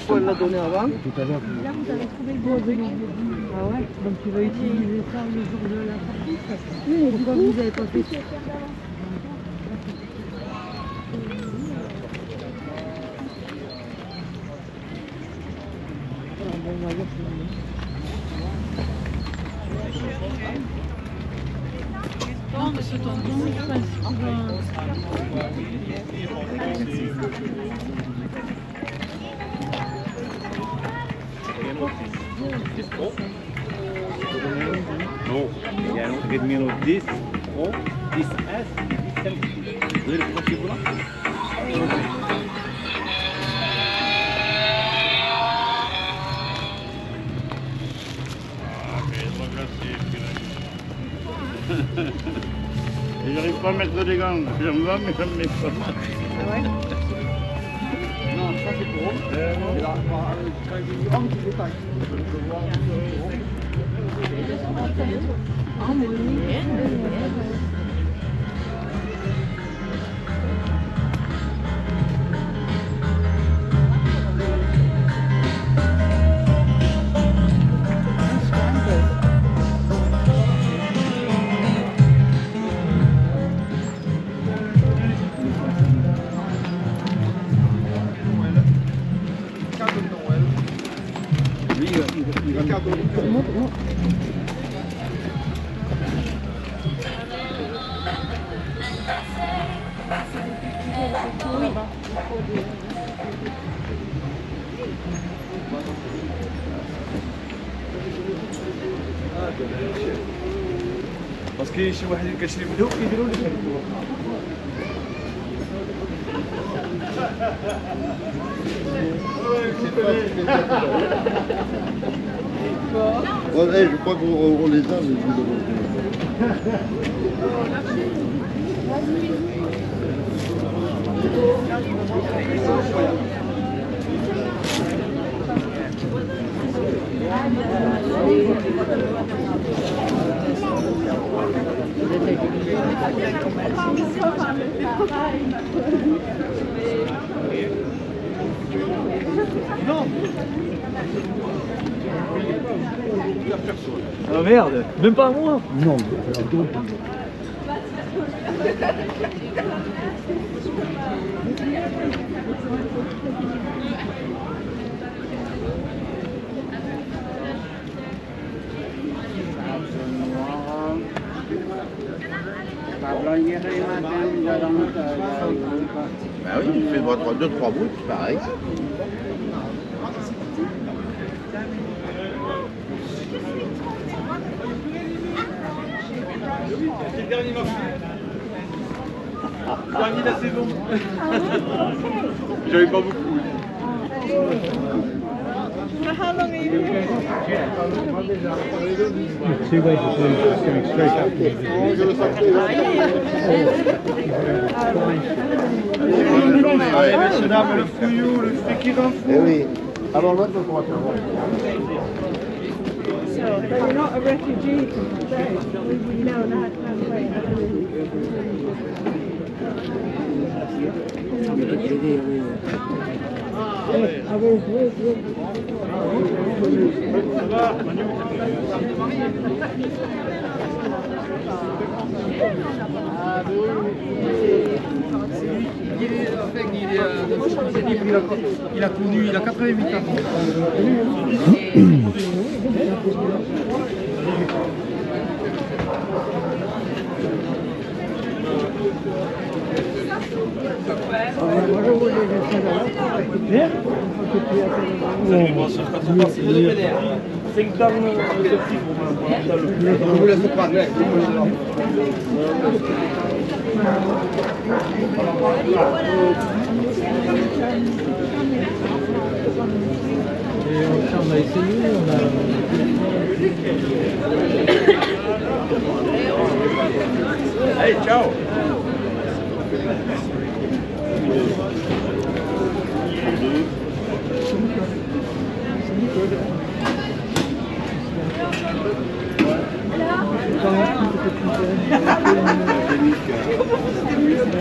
faut la donner avant. Tout à l'heure. Là, vous avez trouvé le bon truc. Ah ouais, donc tu vas utiliser ça le jour de la sortie. Oui, pourquoi vous n'avez pas fait ça? Non, il y a un autre numéro 10 O, 10 S, 10 M. Vous voulez le profil blanc? Et j'arrive pas à mettre des gants. J'aime pas, mais j'aime pas. Ah ouais? Non, ça c'est pour eux. Et là, quand il dit homme, tu détailles. Ah, mais oui. Lui, il va cadeau. بس كاين شي واحد اللي كيشري بدو كيديروا لي Ouais, je crois qu'on les a, mais je vous Ah merde, même pas à moi. Non, bah oui, il fait 2-3 bruits, pareil. C'est le dernier morceau. Dernier de la saison. J'avais pas beaucoup. How long are you here? Two ways of doing it, coming straight up. Allez, messieurs, dames, le fouillou, le flic d'un fou. Eh oui. Alors là, on va faire. So, but you're not a refugee from today. We know that. Ça va, Manu? Il a connu, il a 88 ans. C'est une dame de fille pour moi. Je vous laisse parler. On a essayé, on a... Allez, ciao.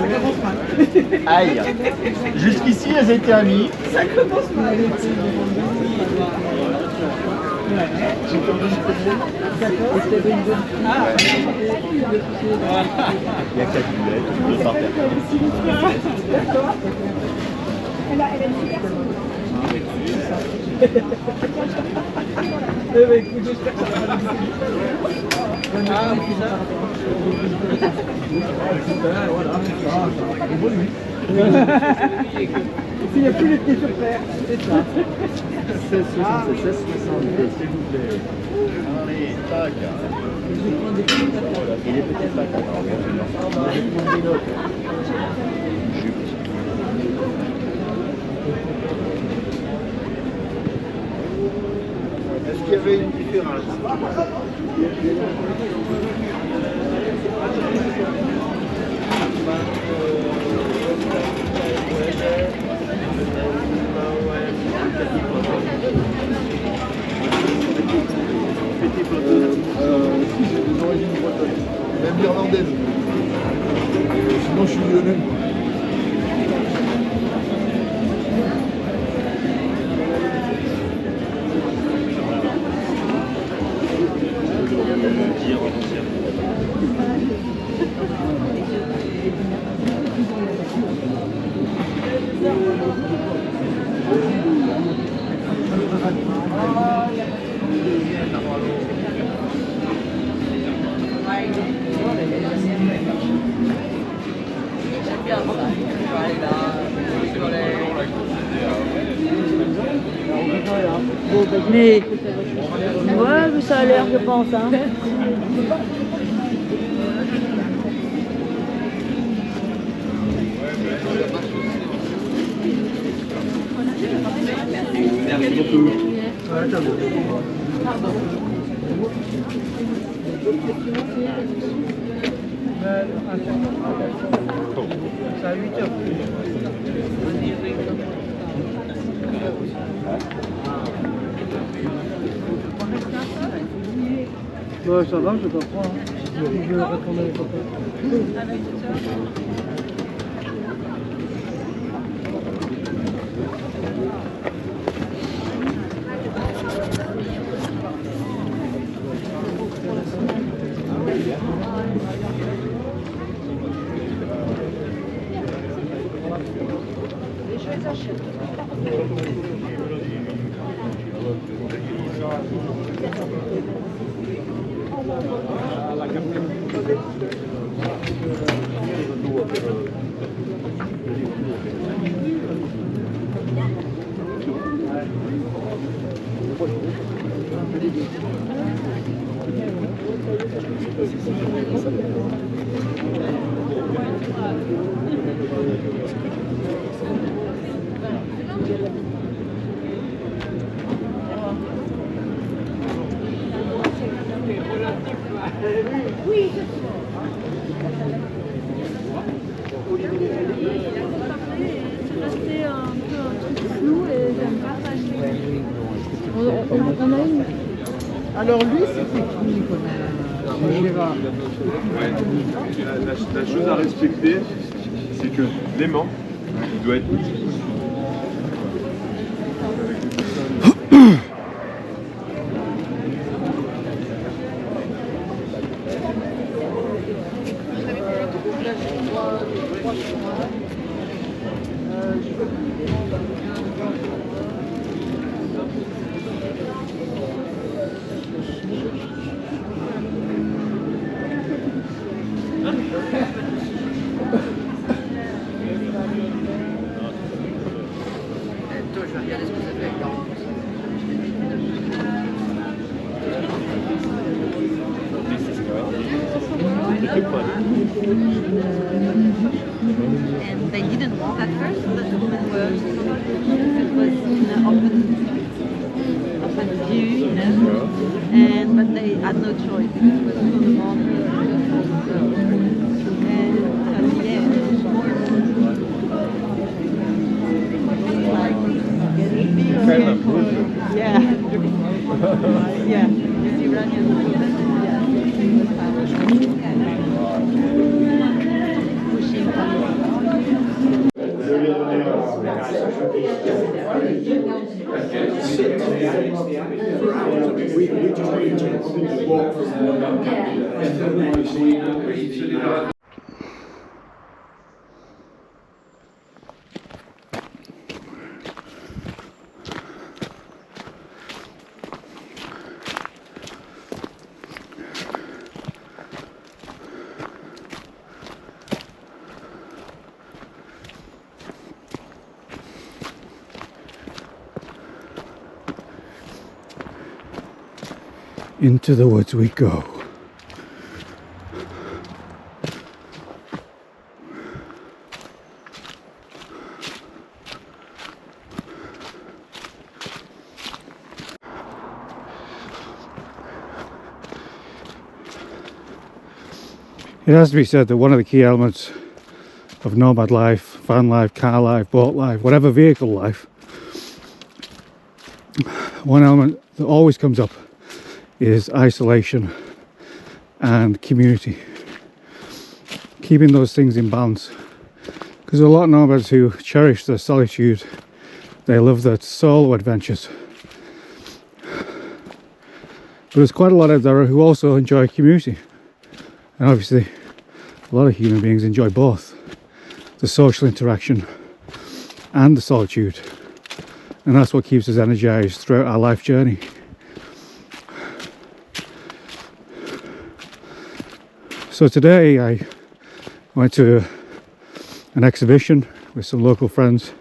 Hello? Aïe. Jusqu'ici, elles étaient amies. Ça commence mal. D'accord. Et c'était une bonne fille. Ah. Il y a 4 boulettes, 2 par terre. D'accord. Elle a une super. Eh ben écoute, j'espère que ça va aller. Ah, putain. Voilà, ça évolue. Il n'y a plus les pieds sur terre. C'est ça. 16, 76, 62, s'il vous plaît. Allez, tac. Il est peut-être pas content. Est-ce qu'il y avait une différence? Si, j'ai des origines bretonnes, même irlandaises. Sinon, je suis lyonnais. Mais ouais, ça a l'air, je pense. Hein. Merci beaucoup. C'est à 8 heures. Ouais, ça va, je comprends. Je vais retourner les copains. Alors lui, c'était qui Gérard. Ouais. La chose à respecter, c'est que l'aimant, il doit être And they didn't want at first that the woman were, it was in an open view, you know, and but they had no choice because it was for the morning. And at the end, like, yeah, yeah, the Iranian pushing. Into the woods we go. It has to be said that one of the key elements of nomad life, van life, car life, boat life, whatever vehicle life, one element that always comes up is isolation and community. Keeping those things in balance. Because there are a lot of nomads who cherish their solitude, they love their solo adventures. But there's quite a lot out there who also enjoy community. And obviously, a lot of human beings enjoy both. The social interaction and the solitude. And that's what keeps us energized throughout our life journey. So today I went to an exhibition with some local friends,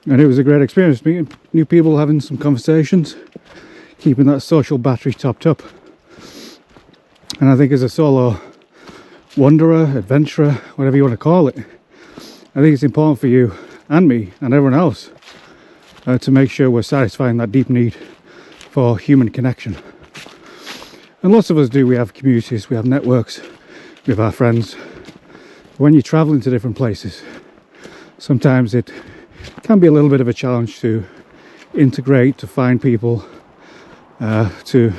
and it was a great experience meeting new people, having some conversations, keeping that social battery topped up. And I think as a solo wanderer, adventurer, whatever you want to call it, I think it's important for you and me and everyone else to make sure we're satisfying that deep need for human connection. And lots of us do. We have communities, we have networks with our friends. When you're traveling to different places, sometimes it can be a little bit of a challenge to integrate, to find people, to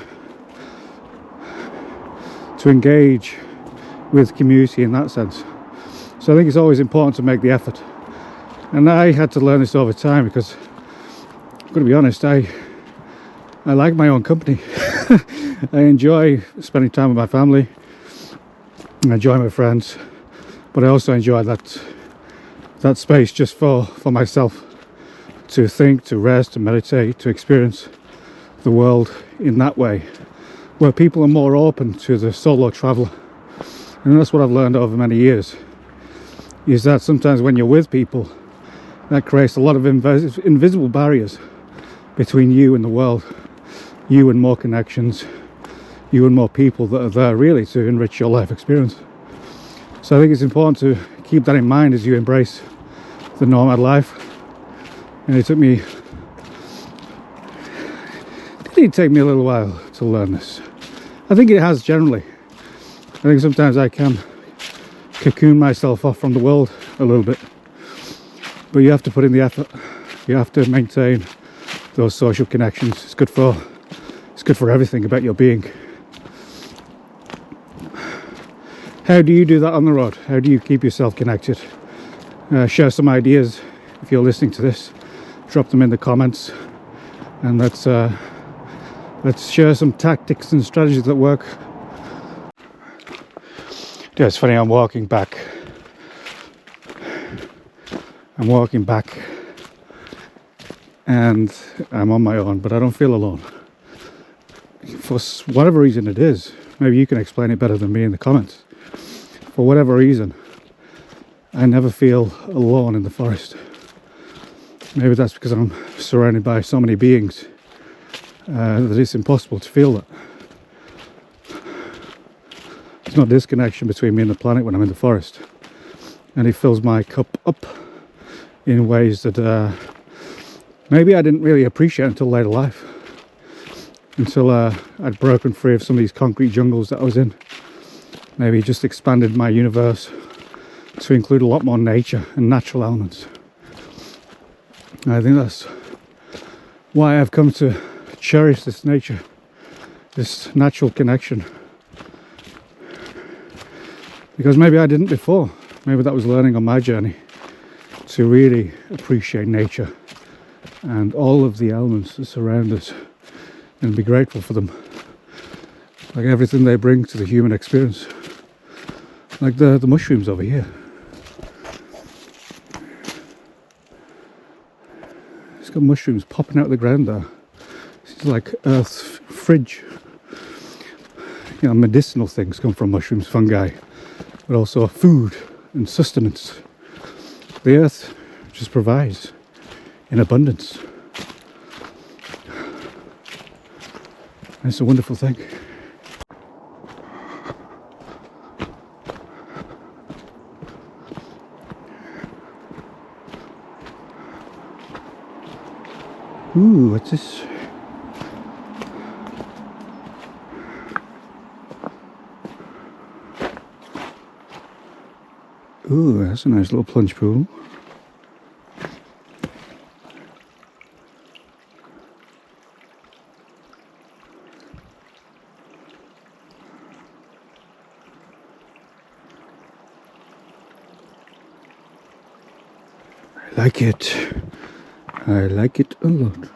engage with community in that sense. So I think it's always important to make the effort. And I had to learn this over time, because I'm going to be honest, I like my own company. I enjoy spending time with my family. I enjoy my friends, but I also enjoy that space just for myself, to think, to rest, to meditate, to experience the world in that way, where people are more open to the solo traveller. And that's what I've learned over many years, is that sometimes when you're with people, that creates a lot of invisible barriers between you and the world, you and more connections, you and more people that are there really to enrich your life experience. So I think it's important to keep that in mind as you embrace the nomad life. And it did take me a little while to learn this. I think it has generally. I think sometimes I can cocoon myself off from the world a little bit, but you have to put in the effort. You have to maintain those social connections. It's good for everything about your being. How do you do that on the road? How do you keep yourself connected? Share some ideas if you're listening to this. Drop them in the comments, and let's share some tactics and strategies that work. Yeah, it's funny, I'm walking back and I'm on my own, but I don't feel alone. For whatever reason it is, maybe you can explain it better than me in the comments. For whatever reason, I never feel alone in the forest. Maybe that's because I'm surrounded by so many beings that it's impossible to feel that. There's no disconnection between me and the planet when I'm in the forest, and it fills my cup up in ways that maybe I didn't really appreciate until later life, until I'd broken free of some of these concrete jungles that I was in. Maybe just expanded my universe to include a lot more nature and natural elements. And I think that's why I've come to cherish this nature, this natural connection. Because maybe I didn't before. Maybe that was learning on my journey to really appreciate nature and all of the elements that surround us and be grateful for them, like everything they bring to the human experience, like the mushrooms over here. It's got mushrooms popping out of the ground there. It's like Earth's fridge. You know, medicinal things come from mushrooms, fungi, but also food and sustenance. The earth just provides in abundance. And it's a wonderful thing. Ooh, what's this? Ooh, that's a nice little plunge pool. I like it. I like it a lot.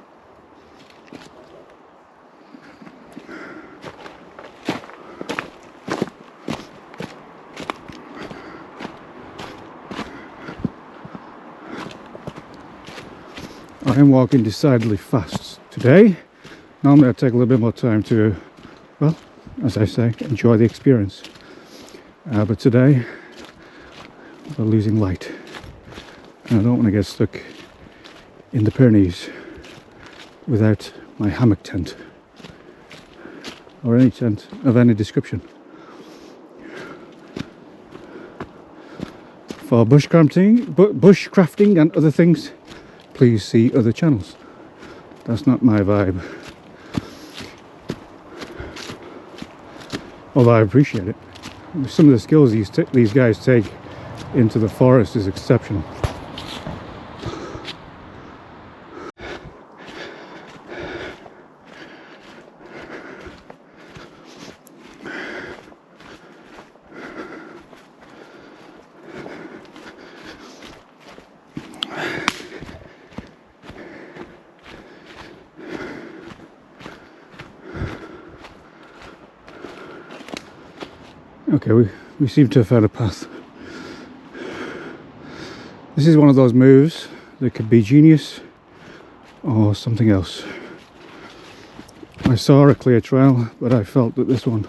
I am walking decidedly fast today. Normally I take a little bit more time to, well, as I say, enjoy the experience. But today we're losing light. And I don't want to get stuck in the Pyrenees without my hammock tent or any tent of any description. For bushcrafting and other things, please see other channels. That's not my vibe. Although I appreciate it. Some of the skills these guys take into the forest is exceptional. Okay, we seem to have found a path. This is one of those moves that could be genius or something else. I saw a clear trail, but I felt that this one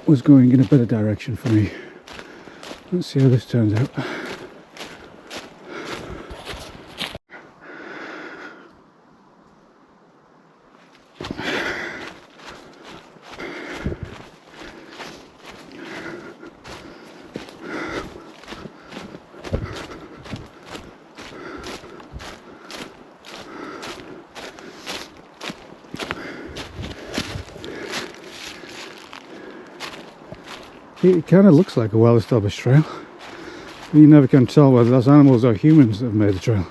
was going in a better direction for me. Let's see how this turns out. It kind of looks like a well-established trail. You never can tell whether that's animals or humans that have made the trail.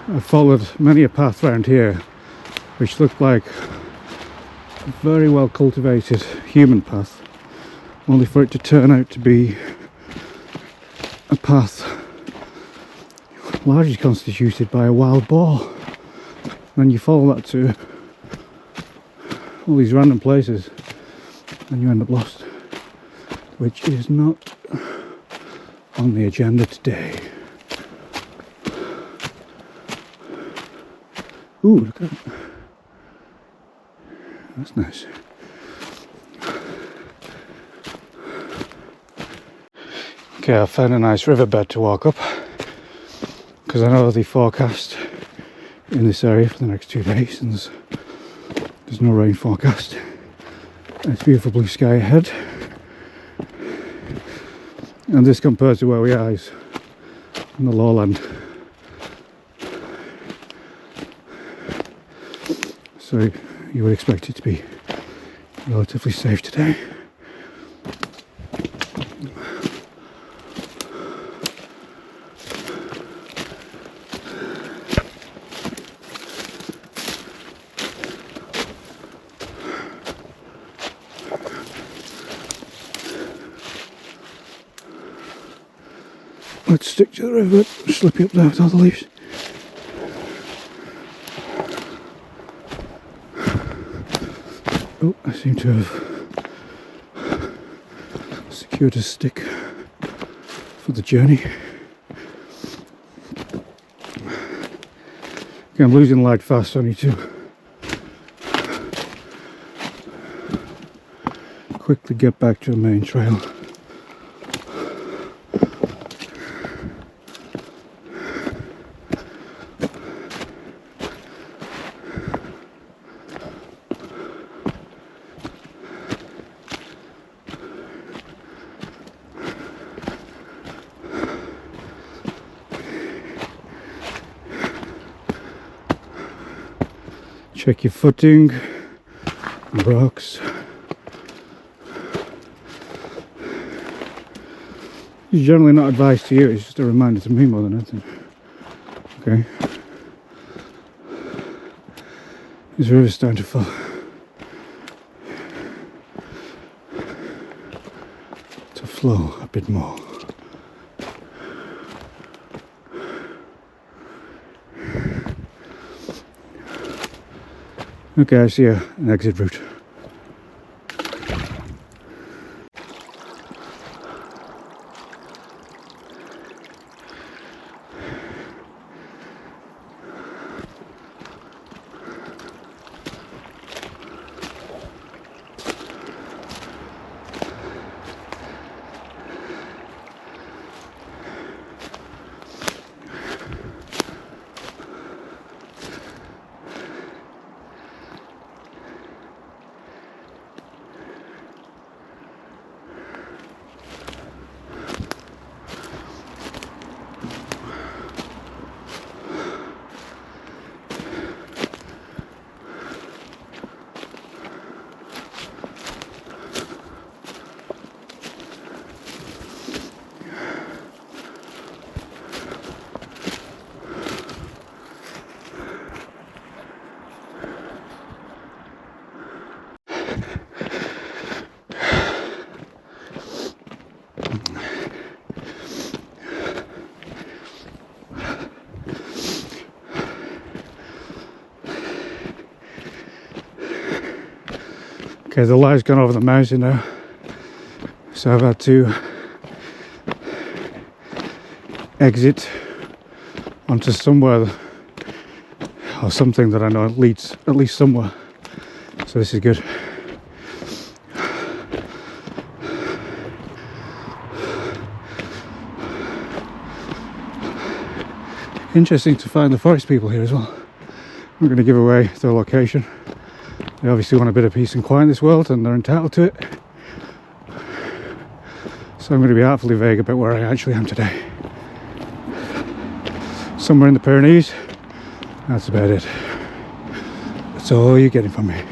I've followed many a path around here which looked like a very well cultivated human path, only for it to turn out to be a path largely constituted by a wild boar. Then you follow that to all these random places and you end up lost, which is not on the agenda today. Ooh, look at that. That's nice. Okay, I found a nice riverbed to walk up because I know the forecast in this area for the next 2 days, and there's no rain forecast. It's beautiful blue sky ahead, and this compared to where we are is in the lowland, so you would expect it to be relatively safe today. Let's stick to the river, slippy up there with all the leaves. Oh, I seem to have secured a stick for the journey. Okay, I'm losing light fast, so I need to quickly get back to the main trail. Check your footing, rocks. It's generally not advised to you, it's just a reminder to me more than anything. Okay. This river's starting to fall. To flow a bit more. Okay, I see an exit route. Okay, the light's gone over the mountain now, so I've had to exit onto somewhere or something that I know leads at least somewhere, so this is good. Interesting to find the forest people here as well. I'm going to give away their location. They obviously want a bit of peace and quiet in this world, and they're entitled to it. So I'm going to be artfully vague about where I actually am today. Somewhere in the Pyrenees. That's about it. That's all you're getting from me.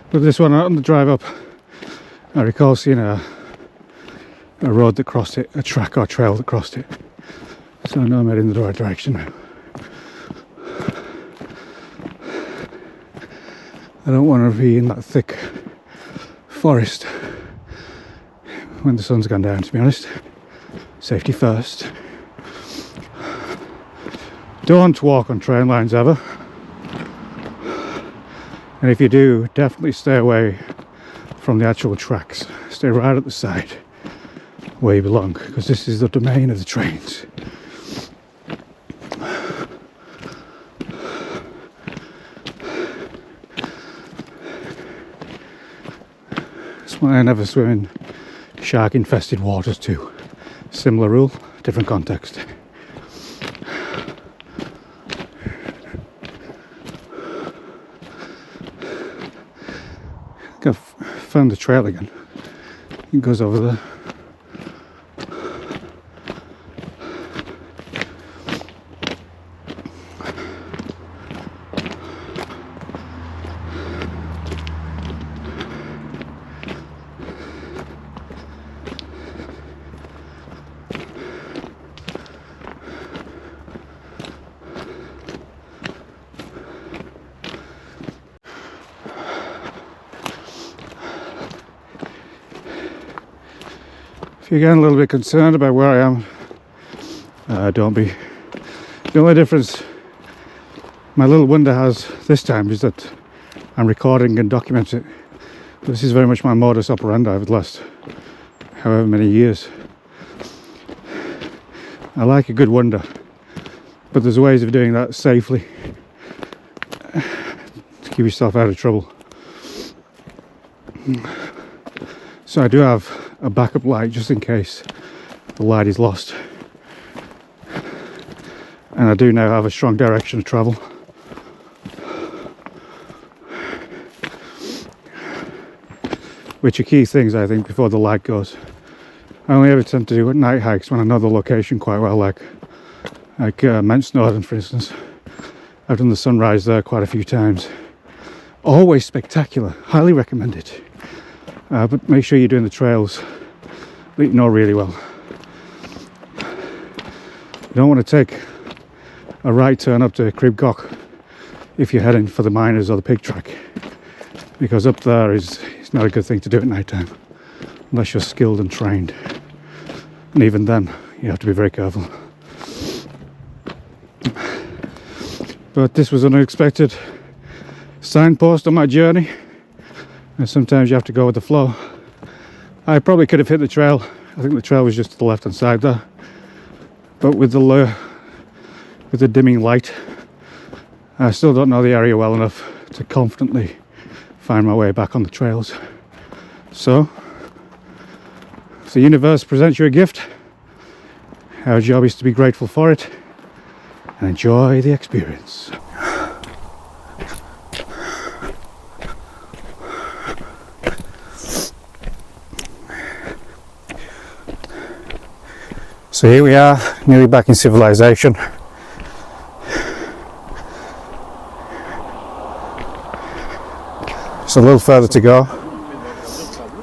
But this one, on the drive up, I recall seeing a road that crossed it, a track or trail that crossed it. So I know I'm heading in the right direction now. I don't want to be in that thick forest when the sun's gone down, to be honest. Safety first. Don't walk on train lines ever. And if you do, definitely stay away from the actual tracks. Stay right at the side where you belong, because this is the domain of the trains. That's why I never swim in shark infested waters too. Similar rule, different context. I think I've found the trail again. It goes over there. If you're getting a little bit concerned about where I am, don't be. The only difference my little window has this time is that I'm recording and documenting it. This is very much my modus operandi over the last however many years. I like a good window, but there's ways of doing that safely to keep yourself out of trouble. So I do have a backup light just in case the light is lost. And I do now have a strong direction of travel. Which are key things, I think, before the light goes. I only ever tend to do night hikes when I know the location quite well, like Mount Snowdon, for instance. I've done the sunrise there quite a few times. Always spectacular, highly recommended. But make sure you're doing the trails that you know really well. You don't want to take a right turn up to Cribgoch if you're heading for the miners or the pig track, because up there it's not a good thing to do at night time unless you're skilled and trained, and even then you have to be very careful. But this was an unexpected signpost on my journey, and sometimes you have to go with the flow. I probably could have hit the trail. I think the trail was just to the left hand side there, but with the dimming light, I still don't know the area well enough to confidently find my way back on the trails. So, if the universe presents you a gift, our job is to be grateful for it and enjoy the experience. So here we are, nearly back in civilization. Just a little further to go.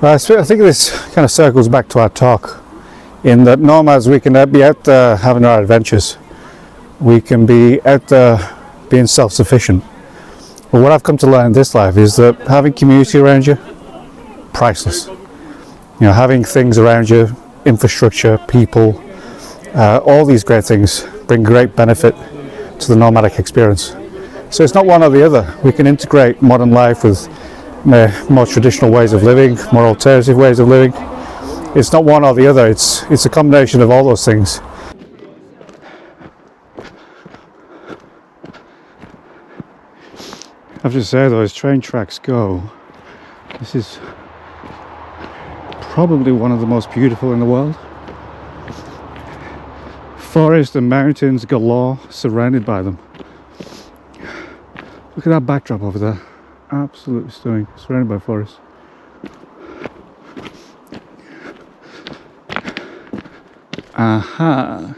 I think this kind of circles back to our talk, in that nomads, we can be out there having our adventures. We can be out there being self-sufficient. But what I've come to learn in this life is that having community around you, priceless. You know, having things around you, infrastructure, people, all these great things bring great benefit to the nomadic experience. So it's not one or the other. We can integrate modern life with more traditional ways of living, more alternative ways of living. It's not one or the other, it's a combination of all those things. I have to say though, as train tracks go, this is probably one of the most beautiful in the world. Forest and mountains galore surrounded by them. Look at that backdrop over there. Absolutely stunning, surrounded by forest. Aha!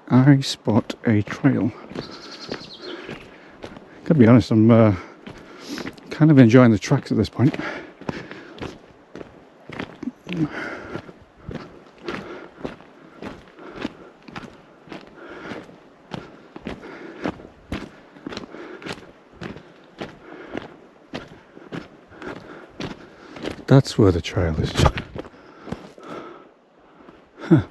I spot a trail. Gotta be honest, I'm kind of enjoying the tracks at this point. That's where the trail is. Huh.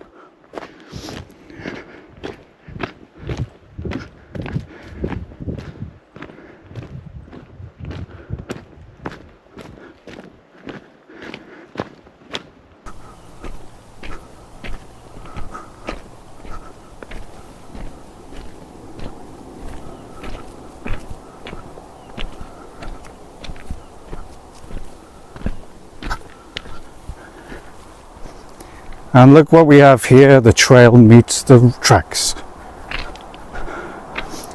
And look what we have here, the trail meets the tracks.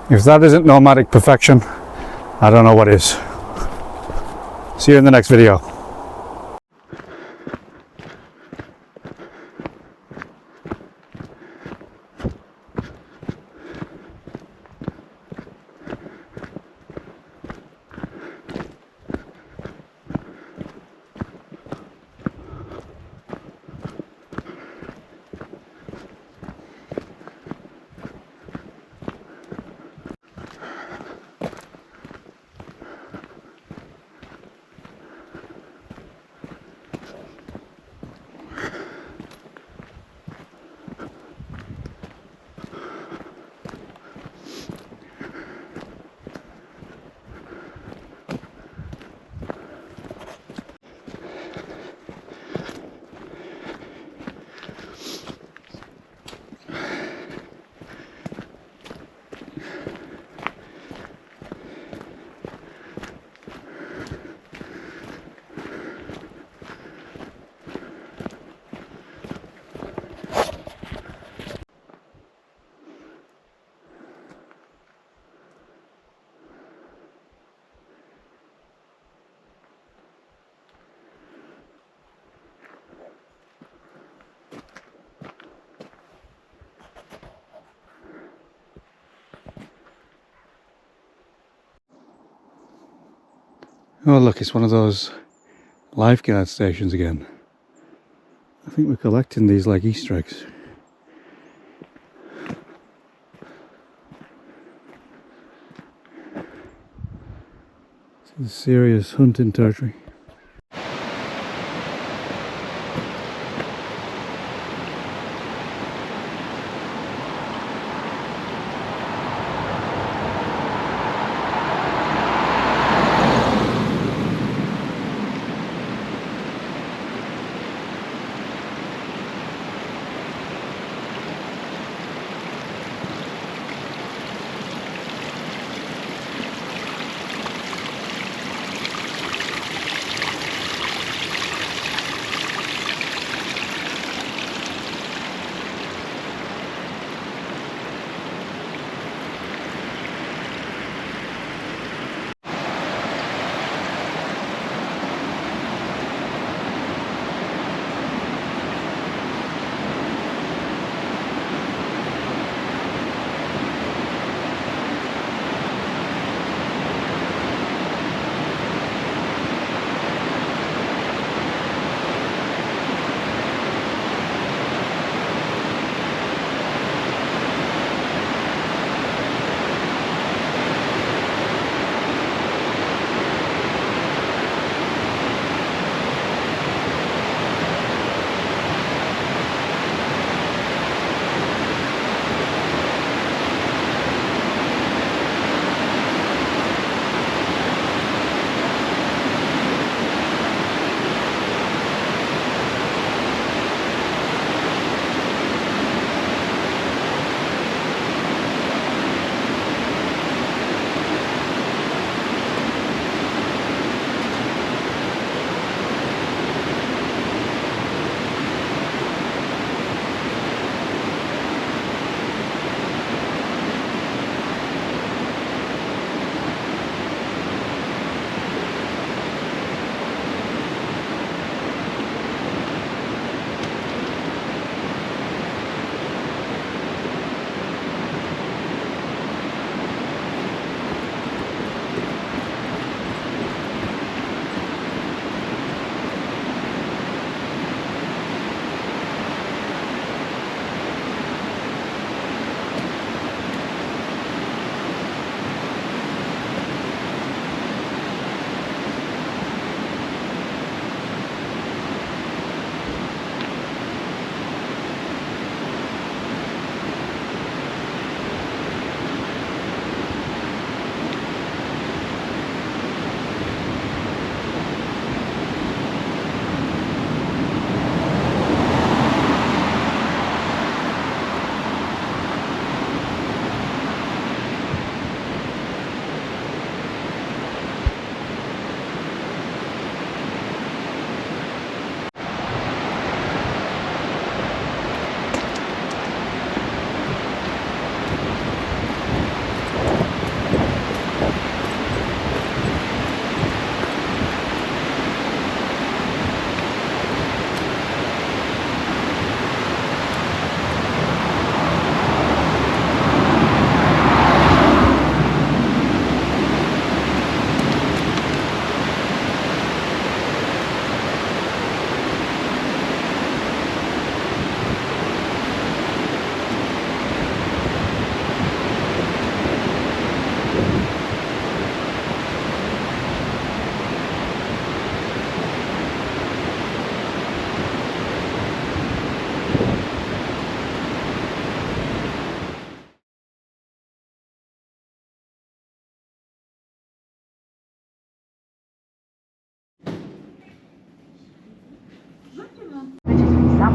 If that isn't nomadic perfection, I don't know what is. See you in the next video. Oh look, it's one of those lifeguard stations again. I think we're collecting these like Easter eggs. This is serious hunting territory.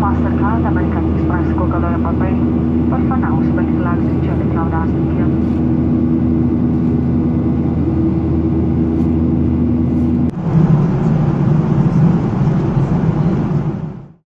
Mastercard, American Express, Coca-Cola Papel. Per fa naus, per il lag, c'è le cloud